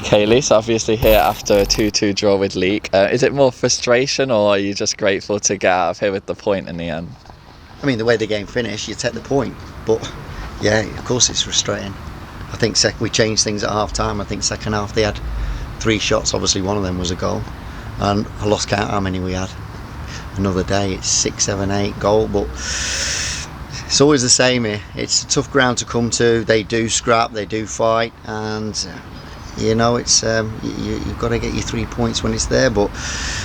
Kaylee's obviously here after a 2-2 draw with Leek. Is it more frustration, or are you just grateful to get out of here with the point in the end? I mean, the way the game finished, you take the point, but yeah, of course it's frustrating. I think we changed things at half time. I think second half they had 3 shots, obviously one of them was a goal, and I lost count how many we had. Another day it's 6, 7, 8 goal, but it's always the same here. It's a tough ground to come to. They do scrap, they do fight, and you know, it's you've got to get your 3 points when it's there. But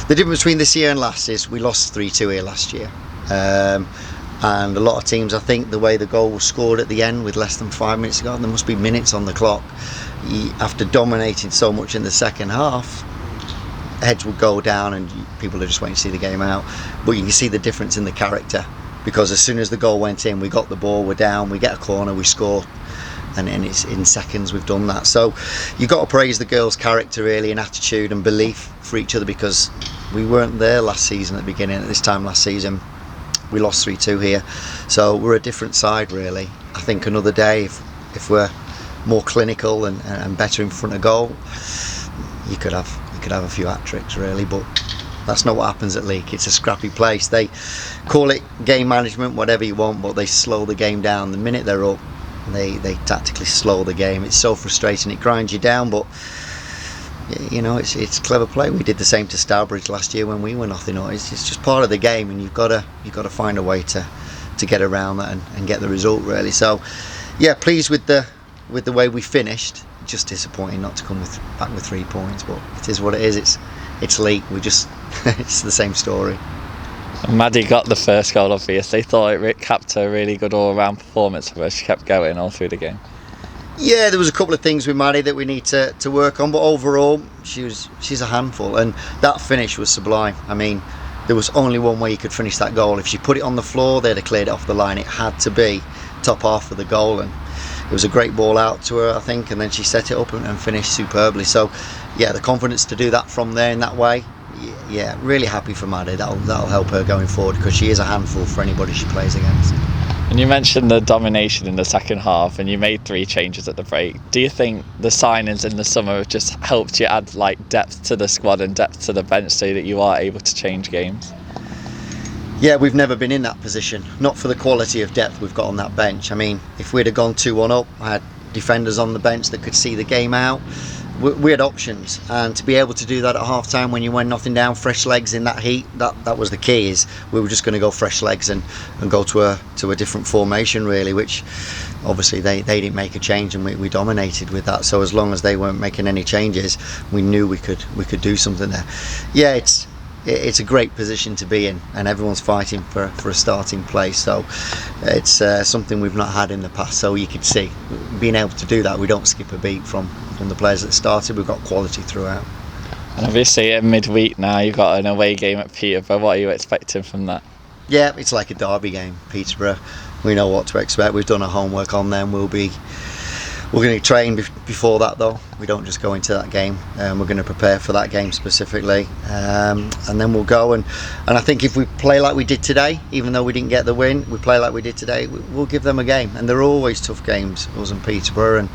the difference between this year and last is we lost 3-2 here last year, and a lot of teams, I think the way the goal was scored at the end with less than 5 minutes to go, there must be minutes on the clock, after dominating so much in the second half, heads would go down and people are just waiting to see the game out. But you can see the difference in the character, because as soon as the goal went in, we got the ball, we're down, we get a corner, we score, and then it's in seconds we've done that. So you've got to praise the girls' character really, and attitude and belief for each other, because we weren't there last season at the beginning. At this time last season we lost 3-2 here, so we're a different side really. I think another day, if we're more clinical and better in front of goal, you could have a few hat-tricks really, but that's not what happens at Leek. It's a scrappy place. They call it game management, whatever you want, but they slow the game down. The minute they're up, they tactically slow the game. It's so frustrating, it grinds you down, but you know, it's clever play. We did the same to Stourbridge last year when we were nothing up. It's just part of the game, and you've got to find a way to get around that and get the result really. So yeah, pleased with the way we finished. Just disappointing not to come back with 3 points, but it is what it is. It's Leek. It's the same story. Maddie got the first goal, obviously. Thought it capped a really good all-round performance for her. She kept going all through the game. Yeah, there was a couple of things with Maddie that we need to work on, but overall she's a handful, and that finish was sublime. I mean, there was only one way you could finish that goal. If she put it on the floor, they'd have cleared it off the line. It had to be top half of the goal, and it was a great ball out to her, I think, and then she set it up and finished superbly. So yeah, the confidence to do that from there in that way, yeah, really happy for Maddie. That'll help her going forward, because she is a handful for anybody she plays against. And you mentioned the domination in the second half, and you made 3 changes at the break. Do you think the signings in the summer have just helped you add like depth to the squad and depth to the bench so that you are able to change games? Yeah, we've never been in that position, not for the quality of depth we've got on that bench. I mean, if we'd have gone 2-1 up, I had defenders on the bench that could see the game out. We had options, and to be able to do that at half time when you went nothing down, fresh legs in that heat, that was the key. Is we were just going to go fresh legs and go to a different formation really, which obviously they didn't make a change, and we dominated with that. So as long as they weren't making any changes, we knew we could do something there. Yeah, it's a great position to be in, and everyone's fighting for a starting place, so it's something we've not had in the past. So you could see, being able to do that, we don't skip a beat from the players that started. We've got quality throughout. And obviously in midweek now you've got an away game at Peterborough. What are you expecting from that? Yeah, it's like a derby game, Peterborough. We know what to expect. We've done our homework on them. We're going to train before that though. We don't just go into that game. We're going to prepare for that game specifically, and then we'll go. And I think if we play like we did today, even though we didn't get the win, we play like we did today, we'll give them a game. And they're always tough games, us and Peterborough, and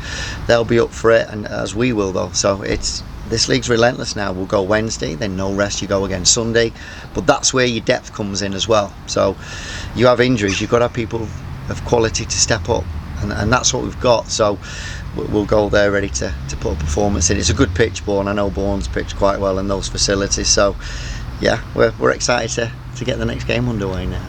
they'll be up for it, and as we will though. So this league's relentless now. We'll go Wednesday, then no rest, you go again Sunday. But that's where your depth comes in as well. So you have injuries, you've got to have people of quality to step up. And that's what we've got, so we'll go there ready to put a performance in. It's a good pitch, Bourne. I know Bourne's pitched quite well in those facilities, so yeah, we're excited to get the next game underway now.